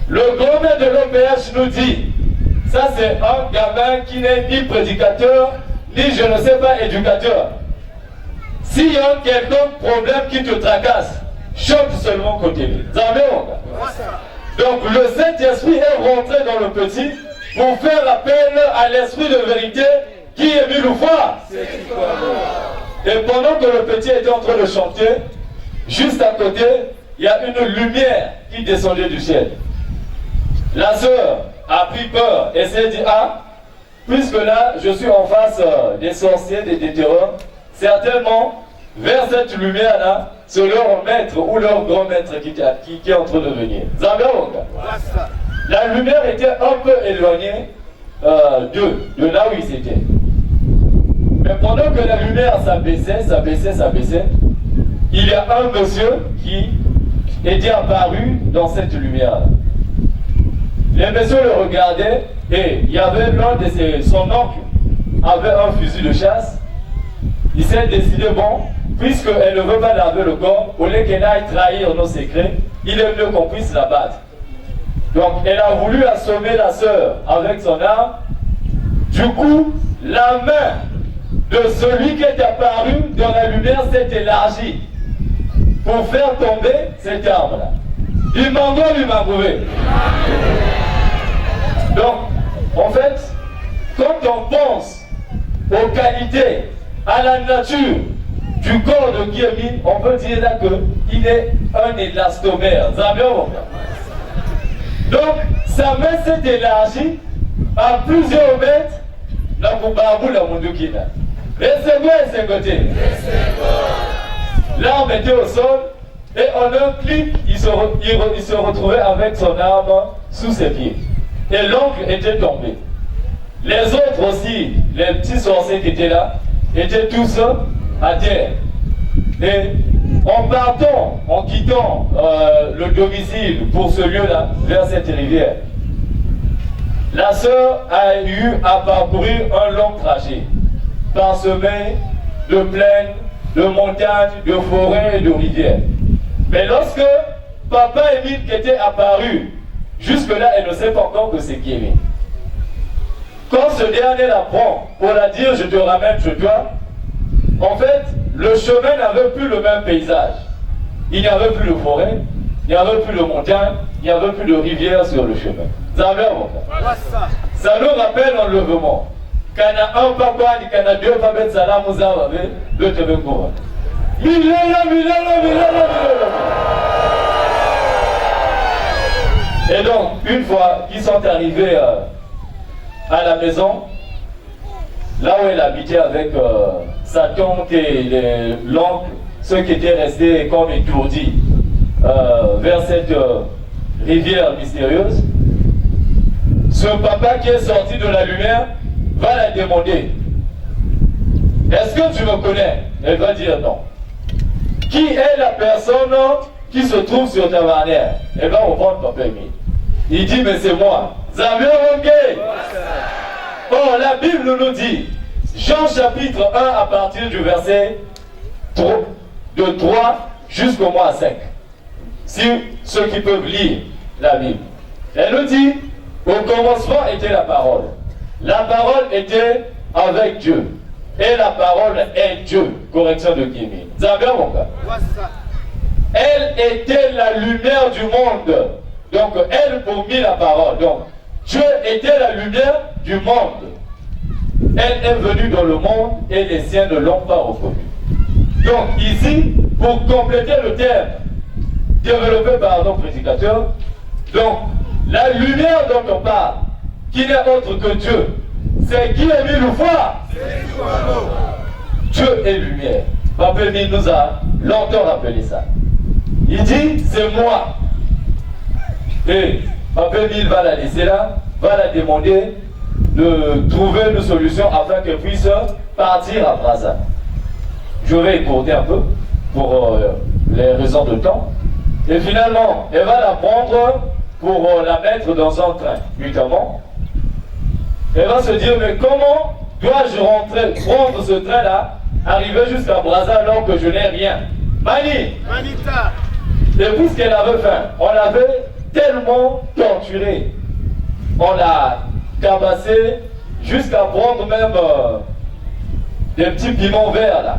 le grand-mère de l'OPH nous dit, ça c'est un gamin qui n'est ni prédicateur, ni je ne sais pas éducateur. S'il y a quelconque problème qui te tracasse, chante seulement Kotele. Donc le Saint-Esprit est rentré dans le petit pour faire appel à l'esprit de vérité qui est mis le foi. Et pendant que le petit était en train de chanter, juste à côté, il y a une lumière qui descendait du ciel. La sœur a pris peur et s'est dit, ah, puisque là je suis en face des sorciers, des terreurs, certainement vers cette lumière-là, c'est leur maître ou leur grand maître qui est en train de venir. La lumière était un peu éloignée de là où ils étaient. Mais pendant que la lumière s'abaissait, il y a un monsieur qui était apparu dans cette lumière. Les messieurs le regardaient et il y avait l'un de son oncle avait un fusil de chasse. Il s'est décidé, bon, puisqu'elle ne veut pas laver le corps, au lieu qu'elle aille trahir nos secrets, il est mieux qu'on puisse la battre. Donc elle a voulu assommer la sœur avec son arme. Du coup, la main de celui qui est apparu dans la lumière s'est élargie pour faire tomber cette arme-là. Il m'a trouvé. Donc, en fait, quand on pense aux qualités, à la nature du corps de Guillemine, on peut dire là qu'il est un élastomère. Donc, sa main s'est élargie à plusieurs mètres dans le babou la Mundukina. Et c'est côté. L'arme était au sol et en un clic, il se retrouvait avec son arme sous ses pieds. Et l'oncle était tombé. Les autres aussi, les petits sorciers qui étaient là, étaient tous à terre. Et en quittant le domicile pour ce lieu-là, vers cette rivière, la sœur a eu à parcourir un long trajet, parsemé de plaines, de montagnes, de forêts et de rivières. Mais lorsque Papa Émile qui était apparu, jusque-là, elle ne sait pas encore que c'est Guillemine. Quand ce dernier la prend pour la dire je te ramène chez toi, en fait, le chemin n'avait plus le même paysage. Il n'y avait plus de forêt, il n'y avait plus de montagne, il n'y avait plus de rivière sur le chemin. Ça nous rappelle l'enlèvement. Kana un papa, kana deux papas, salam vous avez deux tebekova. Et donc, une fois qu'ils sont arrivés à la maison, là où elle habitait avec sa tante et l'oncle, ceux qui étaient restés comme étourdis vers cette rivière mystérieuse, ce papa qui est sorti de la lumière va la demander, est-ce que tu me connais? Elle va dire non. Qui est la personne qui se trouve sur ta bannière? Elle va reprendre papa Émile. Il dit, mais c'est moi. Or, la Bible nous dit, Jean chapitre 1 à partir du verset 3, de 3 jusqu'au mois 5. Si ceux qui peuvent lire la Bible. Elle nous dit, au commencement était la parole. La parole était avec Dieu. Et la parole est Dieu. Correction de Kimi. Vous avez bien mon gars? Elle était la lumière du monde. Donc, elle pour lui la parole. Donc, Dieu était la lumière du monde. Elle est venue dans le monde et les siens ne l'ont pas reconnue. Donc, ici, pour compléter le terme développé par nos prédicateurs, donc, la lumière dont on parle, qui n'est autre que Dieu, c'est qui est mis le foi. Dieu est lumière. Papa Mille nous a longtemps rappelé ça. Il dit, c'est moi. Et Papa Mille va la laisser là, va la demander de trouver une solution afin qu'elle puisse partir à Brazza. Je vais écourter un peu pour les raisons de temps. Et finalement, elle va la prendre pour la mettre dans un train, notamment. Elle va se dire, mais comment dois-je rentrer, prendre ce train-là, arriver jusqu'à Brazza alors que je n'ai rien? Manita. Et puisqu'elle avait faim, on l'avait tellement torturée. On l'a cabassée jusqu'à prendre même des petits piments verts là,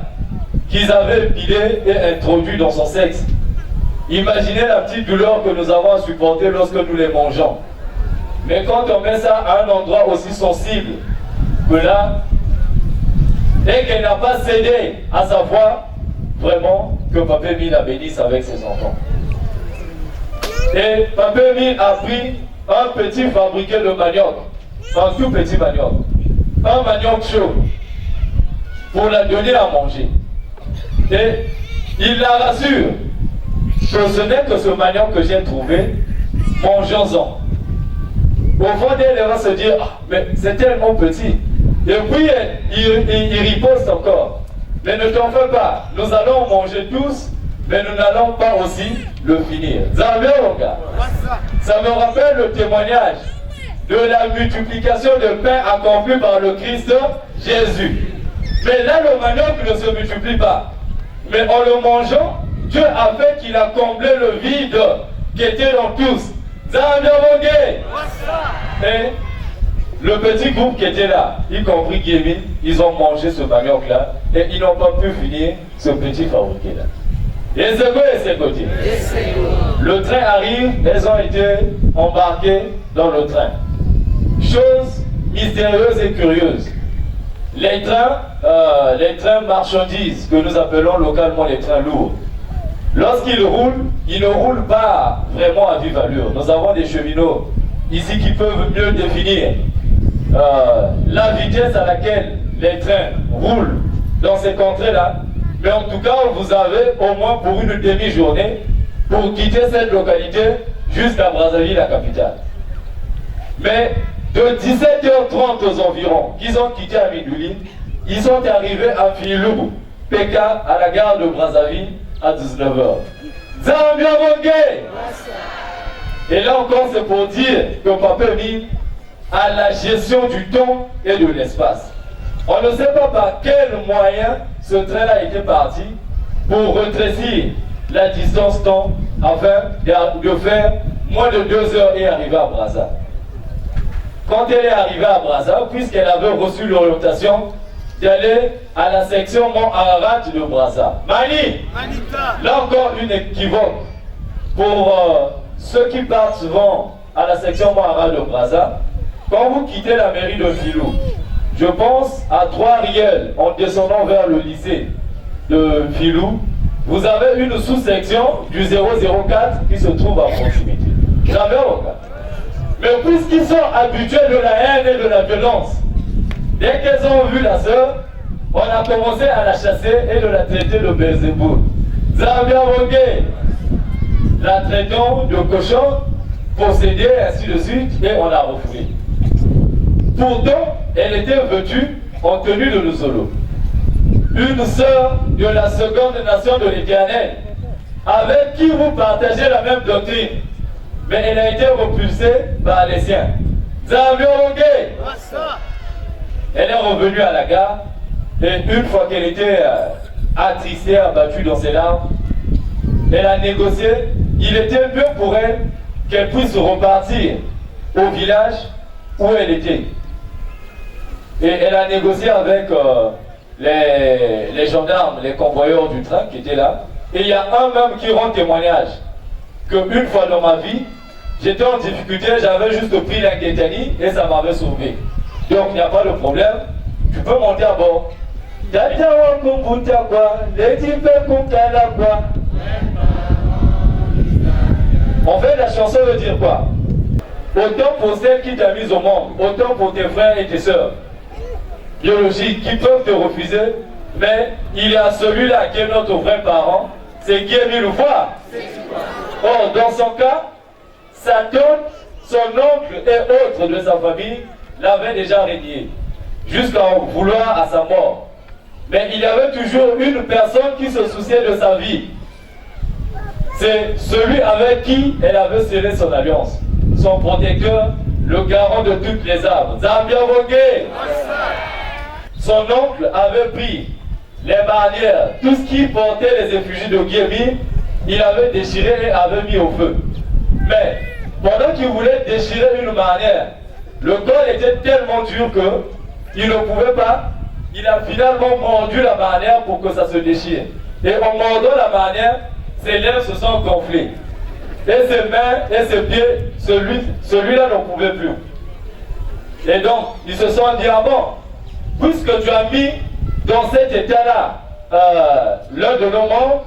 qu'ils avaient pilés et introduits dans son sexe. Imaginez la petite douleur que nous avons à supporter lorsque nous les mangeons. Mais quand on met ça à un endroit aussi sensible que là, et qu'elle n'a pas cédé à sa foi, vraiment que Papa Mille la bénisse avec ses enfants. Et Papa Mille a pris un petit fabriqué de manioc, un tout petit manioc, un manioc chaud, pour la donner à manger. Et il la rassure que ce n'est que ce manioc que j'ai trouvé, mangeons-en. Au fond d'elle, elle va se dire, ah, mais c'est tellement petit. Et puis, il riposte encore. Mais ne t'en fais pas, nous allons manger tous, mais nous n'allons pas aussi le finir. Ça me rappelle le témoignage de la multiplication de pain accompli par le Christ Jésus. Mais là, le manioc ne se multiplie pas. Mais en le mangeant, Dieu a fait qu'il a comblé le vide qui était dans tous. Et le petit groupe qui était là, y compris Guémine, ils ont mangé ce manioc là et ils n'ont pas pu finir ce petit fabriqué là. Et c'est côté. Le train arrive, elles ont été embarquées dans le train. Chose mystérieuse et curieuse. Les trains marchandises que nous appelons localement les trains lourds. Lorsqu'ils roulent, ils ne roulent pas vraiment à vive allure. Nous avons des cheminots ici qui peuvent mieux définir la vitesse à laquelle les trains roulent dans ces contrées-là. Mais en tout cas, vous avez au moins pour une demi-journée pour quitter cette localité jusqu'à Brazzaville, la capitale. Mais de 17h30 aux environs, qu'ils ont quitté à Midouline, ils sont arrivés à Filou, PK, à la gare de Brazzaville, à 19h. Et là encore, c'est pour dire que Papa Mille a la gestion du temps et de l'espace. On ne sait pas par quel moyen ce train-là était parti pour rétrécir la distance temps afin de faire moins de 2 heures et arriver à Brazza. Quand elle est arrivée à Brazza, puisqu'elle avait reçu l'orientation d'aller à la section Mont Ararat de Brazza. Manita. Là encore une équivoque pour ceux qui partent souvent à la section Mont Ararat de Brazza. Quand vous quittez la mairie de Filou, je pense à Trois-Riels en descendant vers le lycée de Filou, vous avez une sous-section du 004 qui se trouve à proximité. Jamais au cas. Mais puisqu'ils sont habitués de la haine et de la violence, dès qu'elles ont vu la sœur, on a commencé à la chasser et de la traiter de Belzéboul. Zambia Wongé, la traitant de cochon, possédée, ainsi de suite, et on l'a refoulée. Pourtant, elle était vêtue en tenue de Lusolo. Une sœur de la seconde nation de l'Éternel, avec qui vous partagez la même doctrine. Mais elle a été repulsée par les siens. Elle est revenue à la gare et une fois qu'elle était attristée, abattue dans ses larmes, elle a négocié. Il était mieux pour elle qu'elle puisse repartir au village où elle était. Et elle a négocié avec les gendarmes, les convoyeurs du train qui étaient là. Et il y a un même qui rend témoignage qu'une fois dans ma vie, j'étais en difficulté, j'avais juste pris la Guétani et ça m'avait sauvé. Donc il n'y a pas de problème, tu peux monter à bord. En fait, la chanson veut dire quoi? Autant pour celle qui t'a mise au monde, autant pour tes frères et tes sœurs biologiques qui peuvent te refuser, mais il y a celui-là qui est notre vrai parent, c'est Guy Loufoua. Or, dans son cas, sa tante, son oncle et autres de sa famille l'avaient déjà régné, jusqu'à vouloir à sa mort. Mais il y avait toujours une personne qui se souciait de sa vie. C'est celui avec qui elle avait scellé son alliance. Son protecteur, le garant de toutes les âmes. Zambia Vogue. Son oncle avait pris les barrières, tout ce qui portait les effigies de Guémy, il avait déchiré et avait mis au feu. Mais pendant qu'il voulait déchirer une barrière, le corps était tellement dur qu'il ne pouvait pas. Il a finalement mordu la barrière pour que ça se déchire. Et en mordant la barrière, ses lèvres se sont gonflées. Et ses mains et ses pieds, celui-là n'en pouvait plus. Et donc, ils se sont dit, ah bon, puisque tu as mis dans cet état-là l'un de nos morts,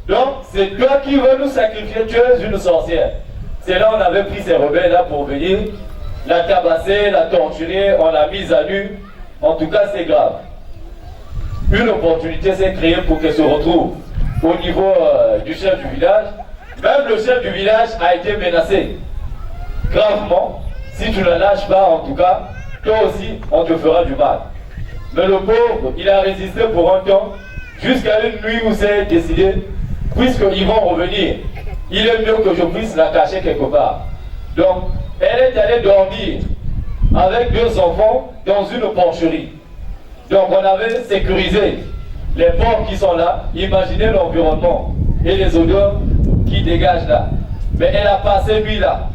donc c'est toi qui veux nous sacrifier, tu es une sorcière. C'est là on avait pris ces rebelles-là pour venir la tabasser, la torturer, on l'a mise à nu. En tout cas, c'est grave. Une opportunité s'est créée pour qu'elle se retrouve au niveau du chef du village. Même le chef du village a été menacé gravement. Si tu ne la lâches pas, en tout cas, toi aussi, on te fera du mal. Mais le pauvre, il a résisté pour un temps, jusqu'à une nuit où c'est décidé, puisqu'ils vont revenir, il est mieux que je puisse la cacher quelque part. Donc, elle est allée dormir avec 2 enfants dans une porcherie. Donc, on avait sécurisé les porcs qui sont là, imaginez l'environnement et les odeurs qui dégagent là. Mais elle a passé lui là.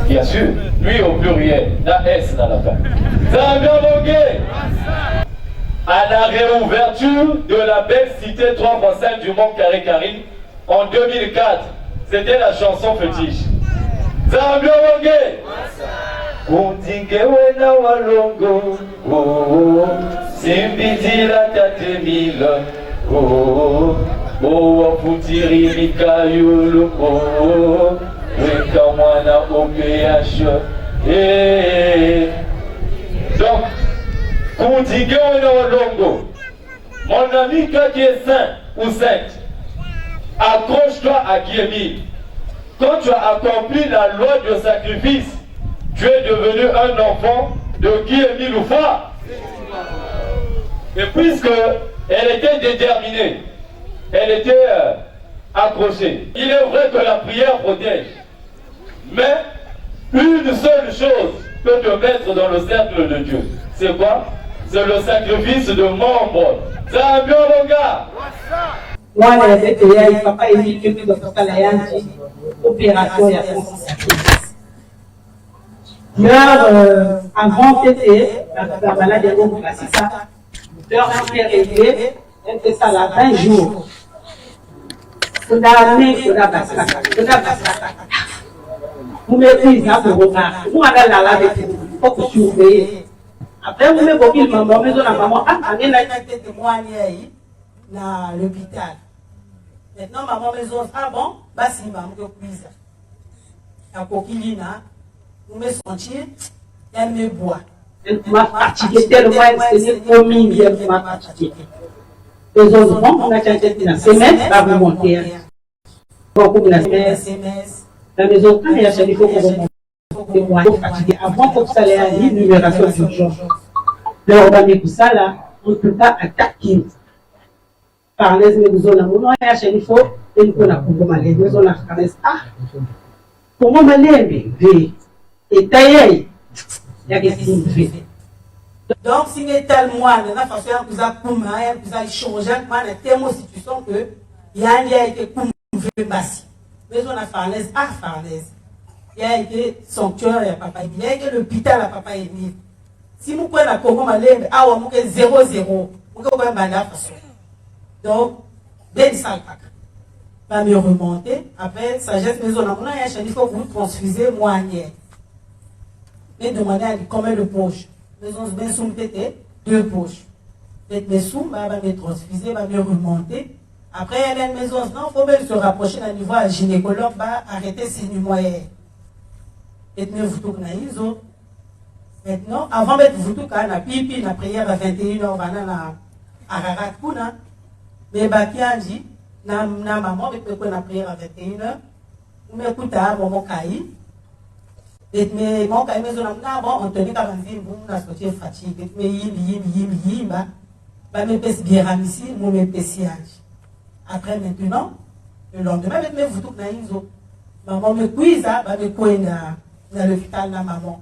Bien sûr, lui au pluriel, la S dans la fin. À la réouverture de la belle cité 3x5 du Mont Carré-Carré en 2004, c'était la chanson fétiche. Zambia Wonge! Kuntinge wena walongo, simbiti la tatemile, waputiri mikayulu, wekamwana OPH. Donc, Kuntinge wena walongo, mon ami, toi qui es saint ou sainte, accroche-toi à Guémy. Quand tu as accompli la loi de sacrifice, tu es devenu un enfant de Guy Loufoua. Et puisque elle était déterminée, elle était accrochée. Il est vrai que la prière protège. Mais une seule chose peut te mettre dans le cercle de Dieu. C'est quoi? C'est le sacrifice de membres. Zambia Bonga. Moi, le papa est dit que opération et l'heure avant c'était la maladie de l'homme classique, l'heure qui est réglée, elle fait ça là 20 jours. Vous maîtrisez le regard. Nous avons la lave et il faut que surveiller. Après, vous mettez mobile, maman, mais on a maman, on a été témoigné dans l'hôpital. Maintenant, maman, mais on a bon, bah si maman, que cuise. La coquille, vous me sentir, elle me boit. Elle m'a fatigué tellement, elle s'est promis, elle m'a fatigué. Les autres, on a chanté la semaine, va vous monter. Beaucoup de la semaine, la maison, il y a il faut qu'on vous fatigué. Avant que ça ait une libération d'urgence. Alors, on va mettre ça là, on ne peut pas attaquer. Par les maisons, on a un il faut, et nous, on a pour les maisons, on a fait ah, comment m'aller, et taillé, il y a des signes de fait. Donc, si vous êtes tellement, il y a une façon que vous avez changé, il y a tellement de situations que il y a un lien qui est comme vous bassi. Mais on a farnaise, ah, farnaise. il y a été sanctuaire à Papa Emile, il y a été l'hôpital à Papa Emile. Si vous prenez la Congo Malène, ah, vous avez 0-0, vous avez la façon. Donc, dès ça, va me remonter. Après, sagesse maison, il faut que vous transfusez moi à nier. Mais demandez à combien de poches. Maison, bien sous tête, 2 poches. Mes sous, va me transfuser, va me remonter. Après, il y a une maison, non, il faut même se rapprocher d'un niveau à gynécologue, va arrêter ses moyens. Et vous tout maintenant, avant de vous tout cas, la pipi, la prière à 21h, on va à Ararat Kuna. Mais Bakianji, na maman, avec la prière à 21h, on m'écoute à mon caï. Et mes mon caï, mais on tenait qu'à me dire, on a sorti fatigué. Mais il va me pèse bien ici, mon me pèsiage. Après maintenant, le lendemain, avec mes vous tout naïzo. Maman me cuise, va me courir dans l'hôpital, la maman.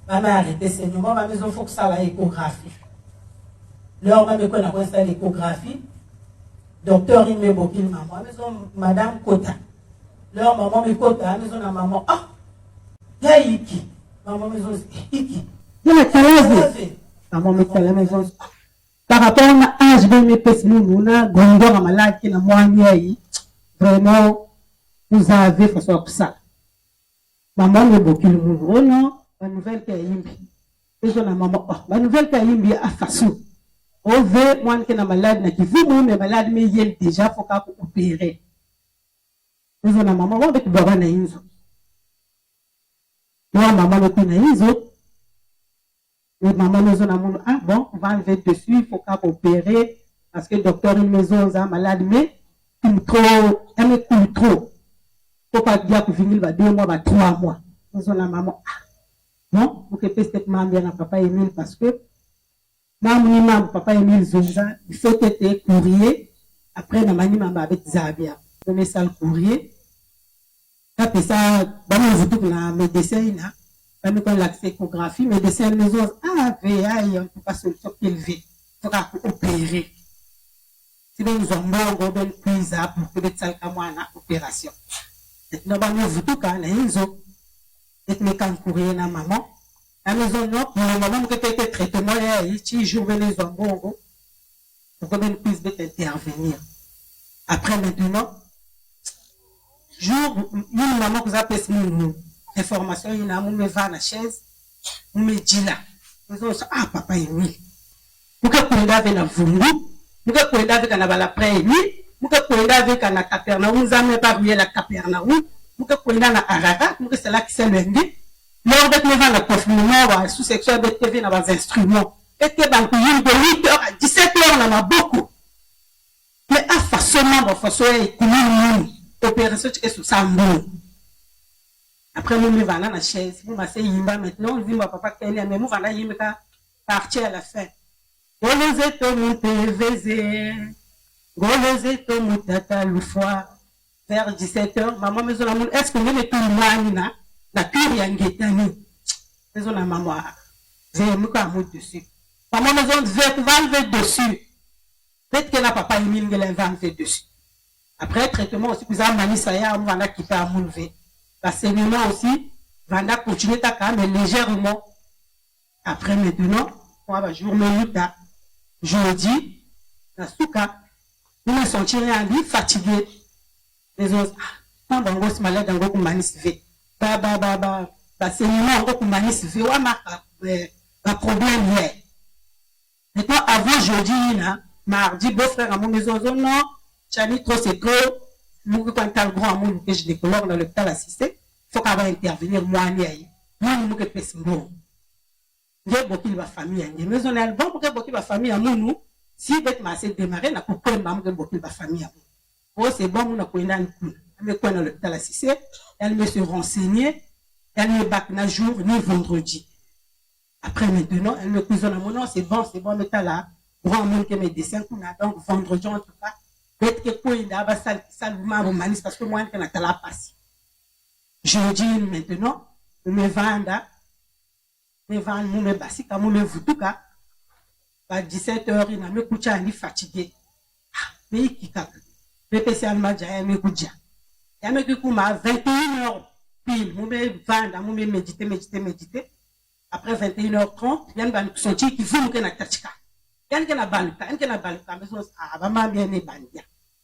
Maman a arrêté ces moments, ma maison, il faut que ça va l'échographie. Leur maman me connaît quoi ça l'échographie. Docteur, il me bokil maman, maison, madame Kota. Leur maman me Kota, maison, la maman, ah, il y a Iki. Maman, maison, Iki. Il y a la maman me t'a la maison. Par rapport à l'âge de mes petits mouna, Gondor à malade qui n'a moyen, vraiment, vous avez fait ça. Maman me bokil mon non. La nouvelle qui est imbi. La maman, la nouvelle qui est imbi à façon. On veut, moi, qui est malade, qui vous, mais malade, mais il est déjà, faut qu'on opérer. Nous avons la maman, on va te boire na inzo. Moi, maman, le coup na inzo. Et maman, nous avons ah bon, on va enlever dessus, il faut qu'on opérer. Parce que le docteur, une maison, est malade, mais il me coule trop. Faut pas dire que finir, va 2 mois, 3 mois. Nous avons la maman, ah. Non, vous pouvez peut-être bien à Papa Emile parce que maman, Papa Emile Zonza, il faut être courrier. Après, la manie m'a avec Zabia. Je mets ça le courrier. Après ça, vous tout la médecin, là, quand l'accès échographie, médecin maison, ah, VA, on ne peut pas solution élevé. Il faut opérer. Si vous en avez un bel prise pour que ça comme une opération. Maintenant, vous tout quand ils ont et mes quand courir na maman la maison non pour le moment que peut-être traitement ici jour les bongo pour que une prise d'intervenir après maintenant jour une maman que ça passe une information il a me va la chaise me dit là maison ah papa Emile pour que pour avec la vungu pour que pour avec la après-midi pour que pour avec la Capernaum nous avons pas vu la Capernaum pour que pour na Ararat pour que c'est là qui s'est lundi lors de la confinement sous sexuel de TV dans les instruments et que dans le de 8h à 17h on en a beaucoup mais à façon de façon opération est sous ça après nous me va dans la chaise vous m'assez yimba maintenant on dit ma papa qu'elle est mais moi va yimba partir à la fin golose to muteveze golose to mutata l'foie vers 17h maman maison la monde est-ce que vous mettez moi la pire yangetani maison la maman j'ai mis quoi mot dessus maman maison va enlever dessus peut-être que la papa Emile va enlever dessus après traitement aussi vous avez manissa ya on va quitter à enlever la saignement aussi va continuer ta quand même légèrement après maintenant on va jour minuta jeudi la souka nous me sentir en vie fatigué les autres ah bon gros malade dans gros manisivé saignement gros manisivé wa marque un problème hier maintenant avant jeudi là mardi beau frère à mon maison non Chani trop c'est que nous quand t'as le grand amour que je décolore dans l'hôpital assisté faut qu'avoir intervenir moi nous que pèse bon j'ai beaucoup de famille mais maison elle bon pour que beaucoup de famille à nous si bête m'a assez démarrer na pour maman que beaucoup de famille à nous oh c'est bon on a quoi dans l'hôpital assisté elle me se renseigner elle me bac na jour ni vendredi après maintenant elle me cuisine à mon nom c'est bon mais t'as là grand monde que mes dessins qu'on a donc vendredi en tout cas peut-être que pour il va salement romanis parce que moi quand on a la passe je dis maintenant me vendre me basi comme me vous tout cas à 17h il a me couché ni fatigué mais qui cap spécialement j'ai me coucher il me que comme à 21h puis vous me vendre, vous me méditer. Après 21h30, il y a une sortie qui vous me tachika. Il y a une baluka, mais ah, maman bien ne bandia.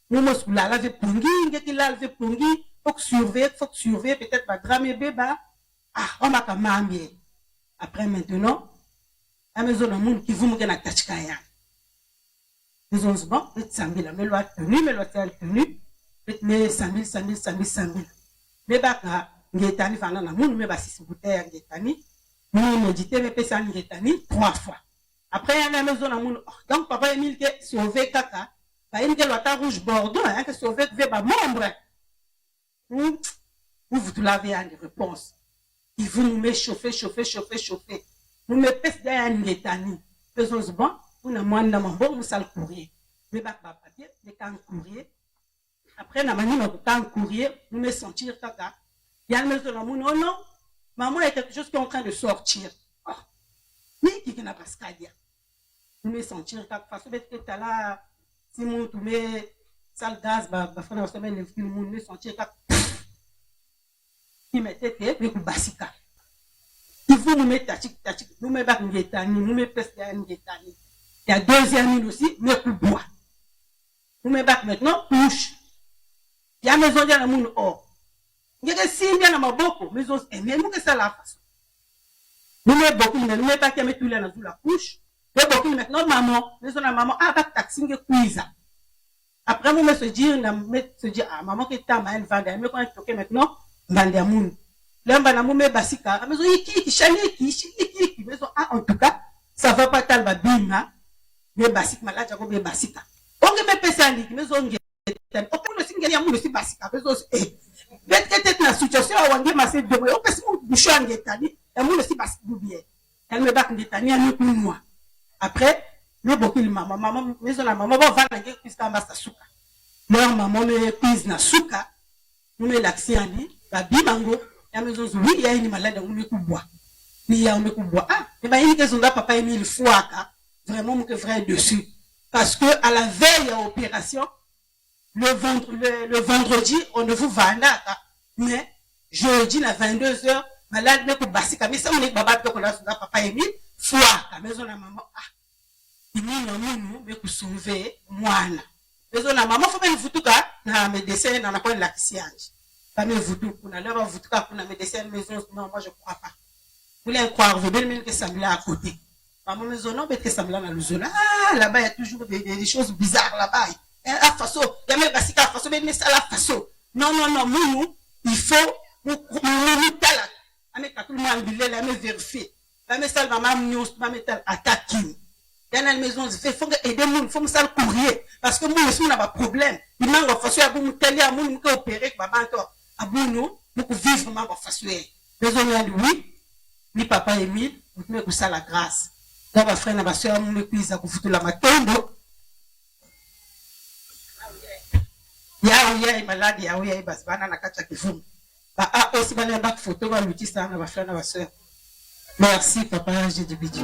Nous me sous la lave pungi, ngeti la lave pungi, faut surveiller, peut-être pas drame bébé. Ah, on m'a quand même bien. Après maintenant, la maison de monde qui vous me tachika ya. Nous on se bat, peut-être 100 000, mais loi tenue, mais 100 000. Mais baka, ngetani fana na moun, mais ba 6 bouteilles ngetani. Nous méditer, mais pesa ngetani 3 fois. Après, il y a la maison de moun. Donc, papa Emile qui est sauvé kaka. Bah, il y a le rouge bordeaux, hein, qui est sauvé, qui fait membre. Vous tout l'avez en réponse. Il vous nous met chauffer. Nous met pèse derrière ngetani. Faisons ce bon, vous n'avez moins de bon, vous allez courir. Mais bah, papier, les camps courrier. Après, na mani na temps courrier, nous me sentir kaka. Il y a le maison de moun, non. Maman est quelque chose qui est en train de sortir. Oh. Mais qui n'a pas ce cas dire. Nous me sentir kaka. Parce que tu es là, si mon tu mets sale gaz, bah, faire la semaine, le monde me sentir kaka. Qui mettait tête, mais basika. Il faut nous mettre tachik, nous me battre ngetani, nous me pester ngetani. Il y a 2e mille aussi, mais coup bois. Nous me battre maintenant, touche. Il y a maison de la moun or. Il y a des signes dans ma bouche, mais on aime, nous que ça la façon. Nous me beaucoup, nous me pas qu'à mettre tout là dans la couche. Nous beaucoup maintenant maman, maison la maman, ah, pas taxi, que cuisa. Après, nous me se dire, ah, maman qui est à ma vendre, mais quand elle toque maintenant, vendre à moun. Là, on mou me basika, maison, qui chani, maison, ah, en tout cas, ça va pas tal, bima, mais basik, malade, j'avoue, mais basika. On me pèse à l'île, maison, on peut le signer à moun aussi basika, maison, peut-être la situation où on dit ma c'est de moi, on peut se boucher en Gétani, et moi aussi basika, bien. Elle me bat en Gétani, elle me plus moi. Après, nous beaucoup de maman, maison la maman, va vendre quelque chose comme ça, souka. Leur maman me pise na souka, nous me l'accès en dit, la bimango, la maison, oui, il y a une malade, on me coubois. Il y a un me coubois. Ah, et ben, il y a des papa Emile Fouaka, vraiment, mon frère dessus. Parce que, à la veille à l'opération, le vendredi, on ne vous vend pas. Mais, jeudi, à 22h, malade, mais pour basika, mais ça, on est baba, qu'on a papa Emile Fouaka, maison la maman, ah. Il y a un mais pour sauver, moi, maison la maman, faut pas une photo, na médecin, dans la coin de la kissiage. Pas mes voodoo, pour la leur voodoo, pour la médecin, maison, non, moi, je crois pas. Vous voulez croire, vous voulez que ça me l'a à côté. Maman, maison, non, mais que ça me l'a dans le zone. Ah, là-bas, il y a toujours des choses bizarres là-bas. La façon, il y a même basika, la façon, mais ça, la façon. Non, nous, il faut, nous, tout le monde, il a vérifié. La maison, maman, nous, maman, attaque. Dans la maison, il faut aider nous, il faut me faire courrier. Parce que moi aussi, on a un problème. Il m'a façon à vous, télé, à vous, nous, opérer, que maman, à vous, nous, vivre, maman, façon. Maison, oui, ni papa Emile, vous mettez que ça la grâce. Dans ma frère, ma soeur, nous, me cuise à vous foutre la matombe. Ya, malade, ya, basbana, na kacha kifumu. Ah, aussi, balé, bac photo, va l'outil, ça, ma frère, ma soeur. Merci, papa, j'ai du bidou.